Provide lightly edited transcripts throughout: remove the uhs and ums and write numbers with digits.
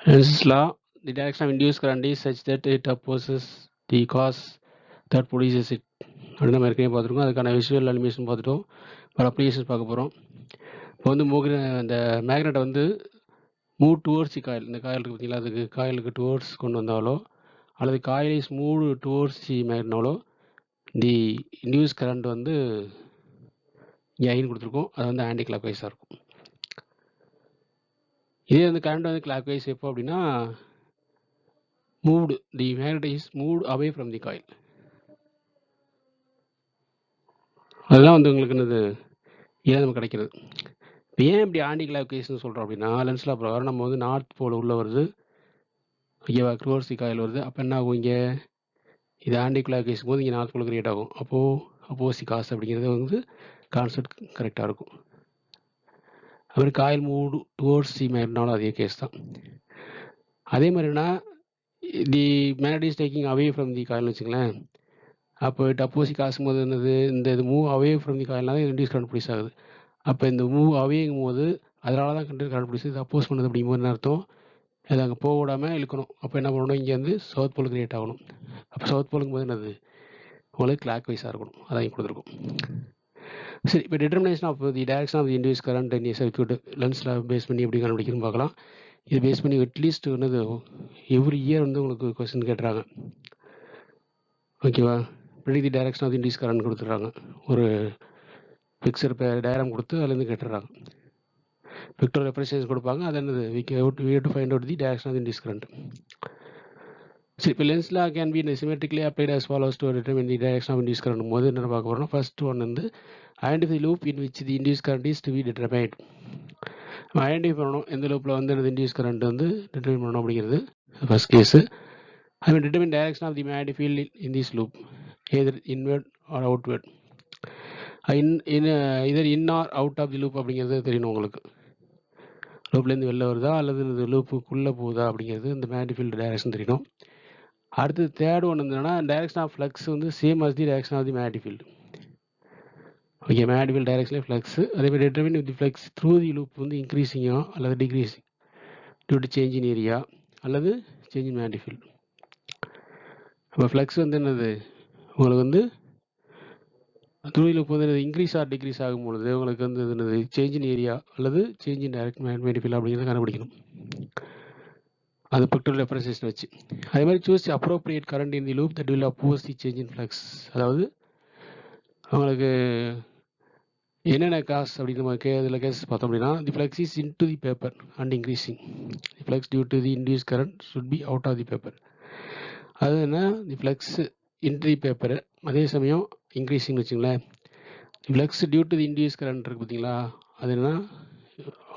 Hence law, the direction of induced current is such that it opposes the cause that produces it. அப்படின்னு நம்ம ஏற்கனவே பார்த்துருக்கோம். அதுக்கான visual animation பார்த்துட்டோம். பல அப்ளிகேஷன்ஸ் பார்க்க போகிறோம். இப்போ வந்து இந்த மேக்னெட்டை வந்து மூவ் டுவோர்ட்ஸ் தி காயில், இந்த காயில் இருக்குது பார்த்தீங்களா, அதுக்கு காயிலுக்கு டுவோர்ட்ஸ் கொண்டு வந்தாலோ அல்லது coil is move towards the மேக்னெட்டாலோ தி இன்டியூஸ் கரண்ட் வந்து இங்கே ஐன்னு கொடுத்துருக்கோம். அது வந்து ஆன்டி கிளாக் வைஸாக இருக்கும். இதே வந்து கரண்ட் வந்து கிளாக் வைஸ் எப்போ அப்படின்னா moved, the magnet is moved away from the coil. அதெல்லாம் வந்து உங்களுக்கு என்னது இதான் நமக்கு கிடைக்கிறது. இப்போ ஏன் இப்படி ஆன்டி கிளாக் வைஸ்னு சொல்கிறோம் அப்படின்னா, லென்ஸ்லா பிரகாரம் நம்ம வந்து நார்த் போல் உள்ள வருது, ஓகேவா, டுவோர்ட்ஸ் தி காயில் வருது. அப்போ என்ன ஆகும், இங்கே இது ஆன்டி கிளாக் வைஸ் போது இங்கே நார்த் போல் கிரியேட் ஆகும். அப்போது அப்போசி காசு அப்படிங்கிறது வந்து கான்செப்ட் கரெக்டாக இருக்கும். அப்புறம் காயில் மூவ்டு டுவோர்ட்ஸ் தி மேக்னெட்னாலும் அதே கேஸ் தான். அதே மாதிரினா the magnet is taking away from the காயில்னு வச்சுங்களேன். அப்போ அப்போசி காசும் போது என்னது, இந்த இது மூவ் அவே ஃப்ரம் தி காயில்னால இன்டியூஸ் கரண்ட் ப்ரொடியூஸ் ஆகுது. அப்போ இந்த மூவ் அவேங்கும் போது அதனால தான் கரண்ட் ப்ரொடியூஸ், இது அப்போஸ் பண்ணுது அப்படிங்கும்போது என்ன அர்த்தம், அது அங்கே போக விடாமல் இழுக்கணும். அப்போ என்ன பண்ணணும், இங்கே வந்து சவுத் போல் கிரியேட் ஆகணும். அப்போ சவுத் போலுங்கும் போது என்னது உங்களுக்கு கிளாக் வைஸாக இருக்கணும். அதான் இங்கே கொடுத்துருக்கும். சரி, இப்போ determination of the direction of the induce current in circuit லென்ஸில் பேஸ் பண்ணி எப்படி கண்டுபிடிக்கணும்னு பார்க்கலாம். இது பேஸ் பண்ணி அட்லீஸ்ட் என்னது எவ்ரி இயர் வந்து உங்களுக்கு கொஸ்டின் கேட்டுறாங்க, ஓகேவா. Predict the direction of the induce current கொடுத்துட்றாங்க, ஒரு பிக்சர் டயக்ராம் கொடுத்து அதுலேருந்து கேட்டுறாங்க. வெக்டர் ரெப்ரசன்டேஷன் கொடுப்பாங்க. அது என்னது, we have to find out the direction of the induced current. சரி, இப்போ lens law can be symmetrically applied as follows to determine the direction of induced current போது என்ன பார்க்க போகிறோம். ஃபர்ஸ்ட் ஒன் வந்து identify loop in which the induce current is to be determined. Identify பண்ணணும் எந்த லூப்பில் வந்து எனது இன்டியூஸ் கரண்ட் வந்து டிட்டர்மைன் பண்ணணும் அப்படிங்கிறது first case. I mean determine direction of the magnetic field in this loop either inward or outward. Either in or out of the loop அப்படிங்கிறது தெரியணும் உங்களுக்கு. லூப்லேருந்து வெளில வருதா அல்லது இந்த லூப்புக்குள்ளே போகுதா அப்படிங்கிறது இந்த மேக்னெட்டிக் ஃபீல்டு டைரக்ஷன் தெரியணும். அடுத்து தேர்ட் ஒன்று என்னன்னா, டைரக்ஷன் ஆஃப் ஃப்ளக்ஸ் வந்து same as the direction of the magnetic field. Okay, magnetic field டைரக்ஷன்லேயே ஃப்ளக்ஸ், அதே மாதிரி determine the flux through the loop வந்து இன்க்ரீஸிங்கோ அல்லது decreasing due to change in area அல்லது சேஞ்ச் இன் மேக்னெட்டிக் ஃபீல்டு. அப்போ flux வந்து என்னது உங்களுக்கு வந்து த்ரூ தி லூப் வந்து இன்க்ரீஸ் ஆர் டிக்ரீஸ் ஆகும்பொழுது உங்களுக்கு வந்து என்னது சேஞ்ச் இன் ஏரியா அல்லது change in direct magnetic field அப்படிங்கிறத கண்டுபிடிக்கணும், அது பிக்டோரியல் ரெப்ரசன்டேஷன் வச்சு. அதே மாதிரி choose appropriate current in the loop that will oppose the change in flux. அதாவது அவங்களுக்கு என்னென்ன காஸ் அப்படின்னு நம்ம இதில் கேஸ் பார்த்தோம் அப்படின்னா, the flux is into the paper and increasing. The flux due to the induce current should be out of the paper. அது என்ன, the flux into the paper அதே சமயம் இன்க்ரீஸிங்னு வச்சுங்களேன். The flux due to the induce current இருக்குது பார்த்தீங்களா, அது என்ன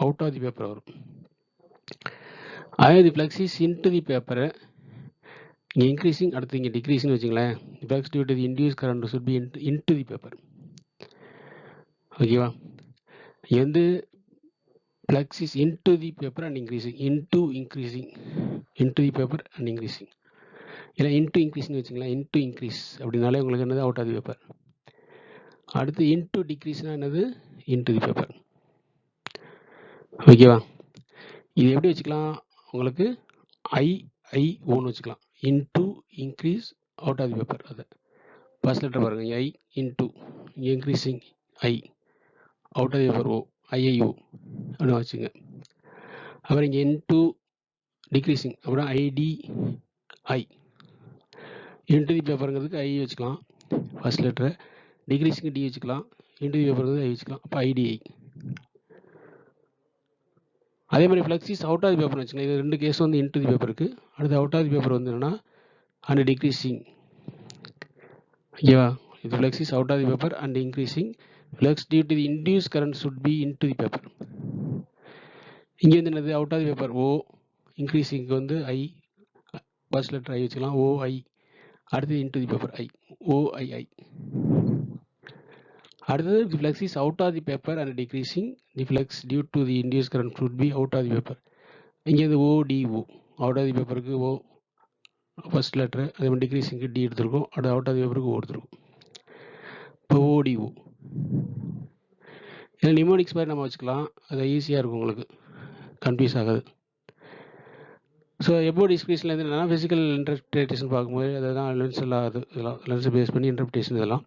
அவுட் ஆஃப் தி பேப்பர் வரும். அதே the flux is into the paper இங்கே இன்க்ரீஸிங், அடுத்து இங்கே டிக்ரீஸிங்னு வச்சுங்களேன். The flux due to the induce current should be into the paper. ஓகேவா, இங்கே வந்து flux is into the paper and increasing, increasing into the paper and increasing, இல்லை into இன்க்ரீஸ்னு வச்சுங்களேன். இன்டு இன்க்ரீஸ் அப்படின்னாலே உங்களுக்கு என்னது அவுட் ஆஃப் தி பேப்பர். அடுத்து இன்டு டிக்ரீஸ்னா என்னது இன்டு தி பேப்பர். ஓகேவா, இது எப்படி வச்சுக்கலாம், உங்களுக்கு ஒன்று வச்சுக்கலாம். Into increase out of the paper. அது ஃபர்ஸ்ட் லெட்டர் பாருங்க, I into increasing I out of the paper O, IIO அப்படின்னு வச்சுங்க. அப்புறம் இங்கே இன்டு டிக்ரீஸிங் அப்படின்னா ஐடிஐ. இன்டு தி பேப்பருங்கிறதுக்கு ஐ வச்சுக்கலாம் ஃபர்ஸ்ட் லெட்டரு, டிக்ரீஸிங்கு டி வச்சுக்கலாம், இன்டு தி பேப்பருங்கிறது ஐ வச்சுக்கலாம். அப்போ ஐடிஐ. அதே மாதிரி flux is out of the பேப்பர்னு வச்சுக்கலாம். இது ரெண்டு கேஸ் வந்து இன்டு தி பேப்பருக்கு. அடுத்து அவுட் ஆஃப் தி பேப்பர் வந்து என்னன்னா அண்ட் டிக்ரீஸிங். ஓகேவா, இது flux is out of the paper and increasing. Flux due to the induce current should be into the paper. இங்கே வந்து என்னது அவுட் ஆஃப் தி பேப்பர் ஓ, இன்க்ரீஸிங்க்கு வந்து ஐ ஃபர்ஸ்ட் லெட்டர் ஐ வச்சுக்கலாம், ஓஐ. அடுத்து into the paper I, OII. அடுத்தது the flux is out of the paper and decreasing. The flux due to the induce current should be out of the paper. இங்கே வந்து ஓடிஓ, out of தி பேப்பருக்கு ஓ first letter, அதே மாதிரி டிக்ரீஸிங்க்கு D எடுத்துருக்கோம், அடுத்து out of தி பேப்பருக்கு ஓ எடுத்துருக்கோம். இப்போ ஓடிஓ இதில் நிமோனிக்ஸ் மாதிரி நம்ம வச்சுக்கலாம், அது ஈஸியாக இருக்கும் உங்களுக்கு, கன்ஃபியூஸ் ஆகாது. ஸோ எபோ டிஸ்கிரிப்ஷன்லேருந்து என்னென்னா ஃபிசிக்கல் இன்டர்பிரேஷன் பார்க்கும்போது அதெல்லாம் லென்ஸ் எல்லாம் அது இதெல்லாம் லென்ஸை பேஸ் பண்ணி இன்டர்பிரேஷன் இதெல்லாம்.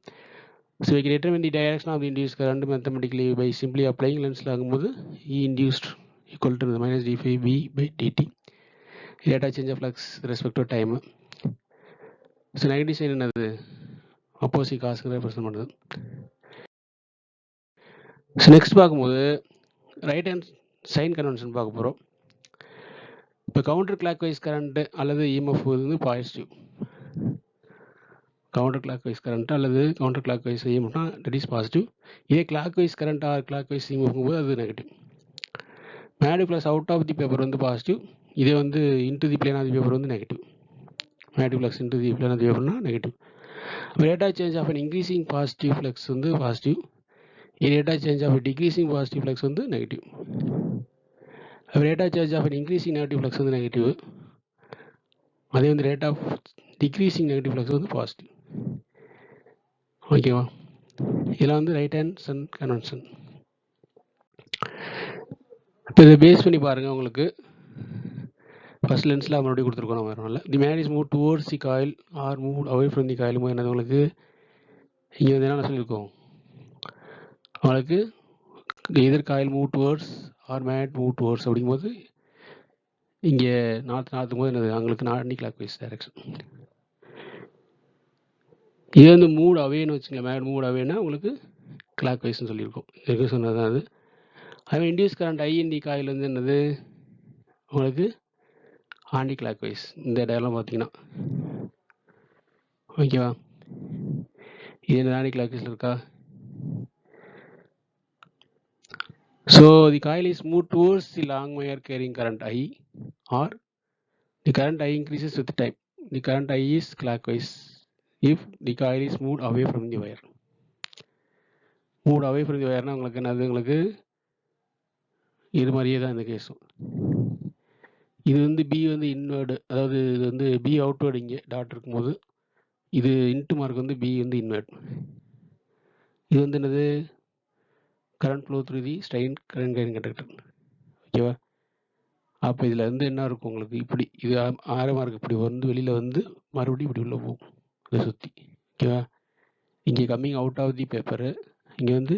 So we can determine the direction of the induced current mathematically by simply applying lens ஆகும்போது E induced equal to minus d phi b by dt. Rate of change of flux with respect to time. So negative sign என்னது opposite காசுக்கு represent பண்ணுது. So next பார்க்கும்போது right hand sign convention பார்க்க போகிறோம். இப்போ counter clockwise current அல்லது EMF வந்து positive. Counter clockwise current அல்லது கவுண்டர் கிளாக் வைஸ் இஎம்எஃப்னா தட் இஸ் பாசிட்டிவ். இதே clockwise current or clockwise EMF போது அது நெகட்டிவ். மேடு plus out of the paper வந்து பாசிட்டிவ். இதே வந்து into the plane of the paper வந்து நெகட்டிவ். மேடு plus into the plane of the பேப்பர்னா negative. Rate of change of an increasing positive flux வந்து positive. Rate of change of decreasing positive flux வந்து negative. Rate of change of an increasing negative flux வந்து negative. அதே வந்து rate of decreasing negative flux வந்து positive. ஓகேவா? இதெல்லாம் வந்து right hand Sun convention. இப்போ இதை பேஸ் பண்ணி பாருங்கள். உங்களுக்கு ஃபர்ஸ்ட் லென்ஸில் மறுபடியும் கொடுத்துருக்கோம் நம்ம வேறு the man is move towards the coil or move away from the coil போது என்னது உங்களுக்கு இங்கே வந்து என்ன சொல்லியிருக்கோம், அவங்களுக்கு எதிர் coil move towards or made move towards அப்படிங்கும்போது இங்கே நாற்றும் போது என்னது அவங்களுக்கு ஆன்டி கிளாக் வைஸ் டைரக்ஷன். இது வந்து மூட் அவேன்னு வச்சுங்க, மேட் மூட் அவேன்னா உங்களுக்கு கிளாக் வைஸ்ன்னு சொல்லியிருக்கோம். எதுக்கு சொன்னது தான் அது. அதுவே இண்டியூஸ் கரண்ட் ஐஎன்டி காயில் வந்து என்னது உங்களுக்கு ஆன்டி கிளாக் வைஸ். இந்த இடம்லாம் பார்த்தீங்கன்னா ஓகேவா, இது என்ன ஆன்டி கிளாக் வைஸில் இருக்கா. So the coil is move towards the long wire carrying current I or the current I increases with time. The current I is clockwise if the coil is move away from the wire. Move away from the வயர்னா உங்களுக்கு என்னது, உங்களுக்கு இது மாதிரியே தான் இந்த கேஸும். இது வந்து பி வந்து இன்வேர்டு, அதாவது இது வந்து பி அவுட்வேர்டு. இங்கே டாட் இருக்கும்போது இது இன்ட்டு மார்க் வந்து பி வந்து இன்வேர்ட். இது வந்து என்னது current flow through the straight current carrying conductor. ஓகேவா? அப்போ இதில் வந்து என்ன இருக்கும் உங்களுக்கு, இப்படி இது ஆரமாக இருக்குது, இப்படி வந்து வெளியில் வந்து மறுபடியும் இப்படி உள்ளே போகும் இதை சுற்றி. ஓகேவா? இங்கே coming out of the paper, இங்கே வந்து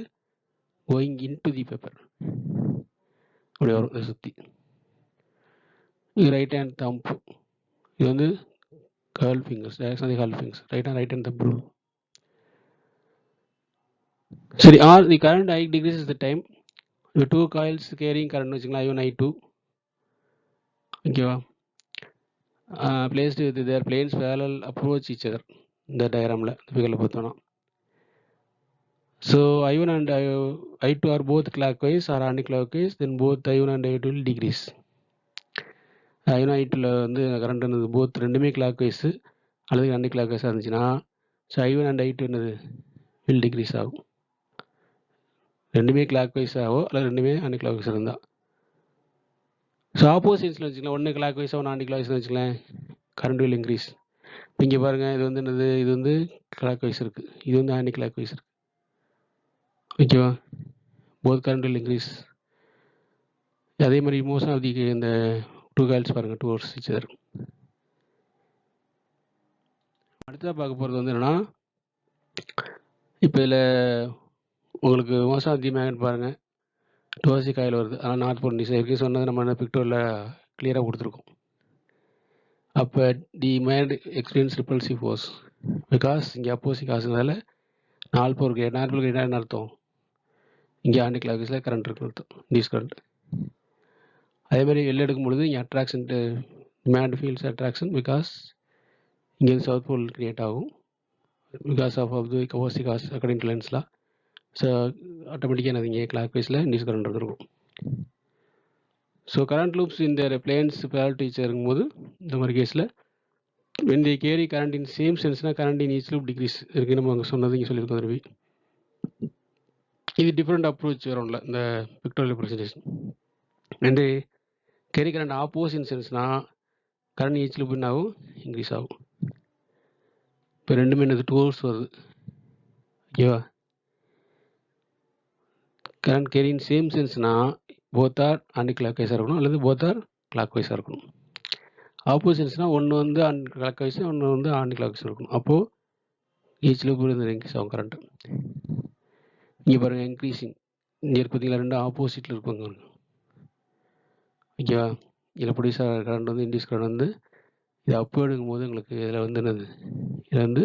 கோயிங் இன்டு தி பேப்பர், அப்படி வரும் இதை சுற்றி. இது ரைட் ஹேண்ட் தம்ப், இது வந்து curl fingers, direction of the curl fingers, right hand thumb rule. சரி, or the current I decreases the time. இந்த டூ காயில்ஸ் கேரிங் கரண்ட் வச்சுக்கலாம், I1 I2. ஓகேவா? Placed with their planes parallel approach each other. இந்த டயக்ராமில் ஃபிகரில் பார்த்தோன்னா so I1 and I2 are both clockwise or anti clock wise, then both I1 and I2 will decrease. I1 I2ல வந்து current என்னது both ரெண்டுமே clock wise அல்லது anti கிளாக் வைஸாக இருந்துச்சுன்னா ஸோ I1 and I2 என்னது வில் டிக்ரீஸ் ஆகும். ரெண்டுமே கிளாக் வைஸ் ஆகும் அல்லது ரெண்டுமே ஆன்டி கிளாக் வைஸ் இருந்தால். ஸோ ஆப்போசிட்ஸில் வச்சுக்கலாம், ஒன்று கிளாக் வைஸாக ஒன்று ஆன்டி கிளாக் வைஸ் வச்சுக்கலாம், கரண்ட் வில் இன்க்ரீஸ். இங்கே பாருங்கள், இது வந்து என்னது, இது வந்து கிளாக் வைஸ் இருக்குது, இது வந்து ஆன்டி கிளாக் வைஸ் இருக்குது. ஓகேவா? Both current will increase. அதே மாதிரி மோஸ்ட் ஆஃப் தி இந்த டூ காயில்ஸ் பாருங்கள் டுவர்ட்ஸ் ஈச் அதர். அடுத்ததாக பார்க்க போகிறது வந்து என்னென்னா, இப்போ இதில் உங்களுக்கு மோஸ்ட் ஆஃப் தி மேக்னெட் பாருங்கள் டுவர்ட்ஸ் தி காயில் வருது. ஆனால் நார்த் போல் டிசை இருக்குது சொன்னது நம்ம என்ன பிக்டோரில் கிளியராக கொடுத்துருக்கோம். அப்போ the magnet experience repulsive force because இங்கே அப்போசிட் காசுனால நாலு போர் கிரேட். நாலு போர் கிரேட் என்ன அர்த்தம், இங்கே ஆன்டி கிளாக் வைஸில் கரண்ட் இருக்குன்னு அர்த்தம், டிஸ் கரண்ட். அதேமாதிரி வெளில எடுக்கும் பொழுது இங்கே attraction, magnet fields attraction because இங்கே சவுத் போல் கிரியேட் ஆகும் பிகாஸ் ஆஃப் தி அப்போசிட் காசு அக்கார்டிங் டு லென்ஸ்லாம். ஸோ ஆட்டோமேட்டிக்காக என்னது இங்கே கிளாக் வைஸில் டிஸ் கரண்ட் இருக்கும். ஸோ கரண்ட் லூப்ஸ் இந்த பிளேன்ஸ் பேரல் டீச்சர் இருக்கும்போது இந்த மாதிரி கேஸில் when they carry current in same sense current in each loop decrease இருக்கு. நம்ம அங்கே சொன்னது இங்கே சொல்லியிருக்கோம் திரும்பி. இது டிஃப்ரெண்ட் அப்ரோச் வரும்ல இந்த pictorial representation. when they carry current opposite senseனா current each loop என்ன ஆகும், இன்க்ரீஸ் ஆகும். இப்போ ரெண்டுமே என்னது டுவர்ட்ஸ் வருது. ஓகேவா? கரண்ட் கேரி இன் சேம் சென்ஸ்னா போத் ஆர் ஆன்டி கிளாக் வைஸாக இருக்கணும் அல்லது போத் ஆர் கிளாக் வைஸாக இருக்கணும். ஆப்போசிட்ஸ்னால் ஒன்று வந்து கிளாக் வைஸ் ஒன்று வந்து ஆன்டி கிளாக் வைஸ் இருக்கணும். அப்போது ஈச் லூப் இருந்து இன்க்ரீஸ் ஆகும் கரண்ட்டு. இங்கே பாருங்கள் இன்க்ரீஸிங் இங்கே இருக்கு பார்த்தீங்களா, ரெண்டு ஆப்போசிட்டில் இருப்பாங்க. ஓகேவா, இதில் ப்ரொடியூசர் கரண்ட் வந்து இன்டியூஸ் கரண்ட் வந்து இது அப் எடுக்கும் போது உங்களுக்கு இதில் வந்து என்னது, இதில் வந்து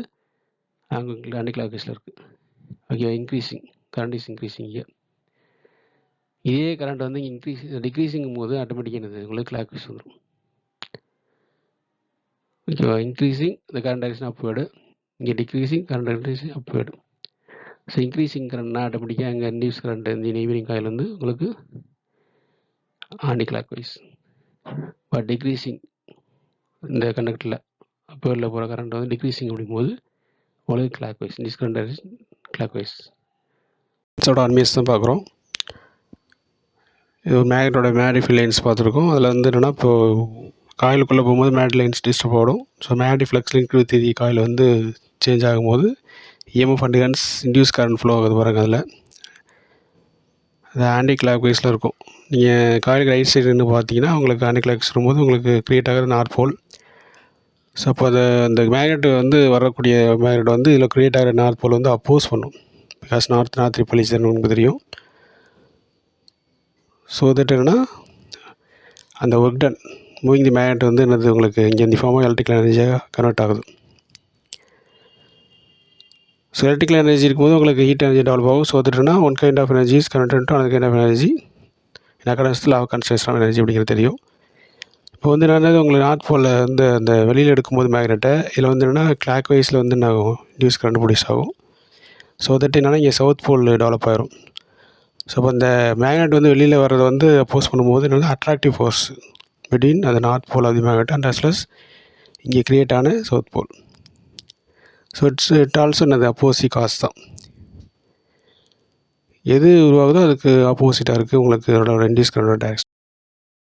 ஆன்டி கிளாக் வைஸில் இருக்குது. ஓகேவா, இன்க்ரீஸிங் கரண்ட் இஸ் இன்க்ரீஸிங். இதே கரண்ட் வந்து டிக்ரீஸிங்கும் போது ஆட்டோமேட்டிக்காக என்னது உங்களுக்கு கிளாக் வைஸ் வந்துடும். ஓகேவா, இன்க்ரீஸிங் இந்த கரண்ட் டைரக்ஷன் அப்வேர்டு, இங்கே decreasing current direction upward. So increasing கரண்ட்னா ஆட்டோமேட்டிக்காக அங்கே இன்டியூஸ் கரண்ட் இந்த நெய்பரிங் காயில் வந்து உங்களுக்கு anticlockwise. But decreasing இந்த கண்டக்டரில் அப்வேர்டில் போகிற கரண்ட் வந்து டிக்ரீஸிங் அப்படிங்கும்போது உங்களுக்கு clockwise, induce current direction clockwise. இதோட அன்மேஸ் தான் பார்க்குறோம். இது ஒரு மேக்னெட்டோட மேக்னெட்டிக் லைன்ஸ் பார்த்துருக்கோம். அதில் வந்து என்னென்னா இப்போது காயிலுக்குள்ளே போகும்போது மேக்னெட்டிக் லைன்ஸ் டிஸ்டர்ப் ஆகிடும். So magnetic flux link with the coil வந்து சேஞ்ச் ஆகும்போது EMF and hence induce current flow ஆகுது பாருங்கள். அதில் அது ஆன்டி கிளாக் வைஸில் இருக்கும். நீங்கள் காயிலுக்கு ரைட் சைடு நின்று பார்த்தீங்கன்னா உங்களுக்கு ஆன்டி கிளாக் வைஸ் வரும்போது உங்களுக்கு க்ரியேட் ஆகிற நார்த் போல். ஸோ அப்போ அந்த மேக்னெட் வந்து வரக்கூடிய மேக்னெட் வந்து இதில் க்ரியேட் ஆகிற நார்த் போல் வந்து அப்போஸ் பண்ணும். பிகாஸ் நார்த் ரிப்பல்ஷன் உங்களுக்கு தெரியும். ஸோ தட் என்னென்னா அந்த work done moving the magnet வந்து என்னது உங்களுக்கு இங்கே இந்த ஃபார்மாக எலக்ட்ரிக்கல் எனர்ஜியாக கன்வெர்ட் ஆகுது. ஸோ எலக்ட்ரிக்கல் எனர்ஜி இருக்கும்போது உங்களுக்கு ஹீட் எனர்ஜி டெவலப் ஆகும். ஸோ தட்னா one kind of energy is converted to another kind of energy in accordance to law of conservation of energy அப்படிங்கிறது தெரியும். இப்போ வந்து என்னென்னா உங்களுக்கு நார்த் போலில் வந்து அந்த வெளியில் எடுக்கும்போது மேக்னெட்டை இதில் வந்து என்னென்னா கிளாக் வைஸில் வந்து என்ன ஆகும், இன்டியூஸ் கரண்ட் ப்ரொடியூஸ் ஆகும். ஸோ தட் என்னென்னா இங்கே சவுத் போல் டெவலப் ஆகிரும். ஸோ அப்போ இந்த மேக்னெட் வந்து வெளியில் வர்றதை வந்து அப்போஸ் பண்ணும்போது என்னென்னா அட்ராக்டிவ் ஃபோர்ஸ் பிட்வீன் அந்த north pole of the magnet and as plus இங்கே கிரியேட் ஆன south pole. So it also என்னது அப்போசிட் காஸ் தான். எது உருவாகுதோ அதுக்கு ஆப்போசிட்டாக இருக்குது உங்களுக்கு அதோட இன்டியூஸ் கரண்ட் டைரக்ஷன்.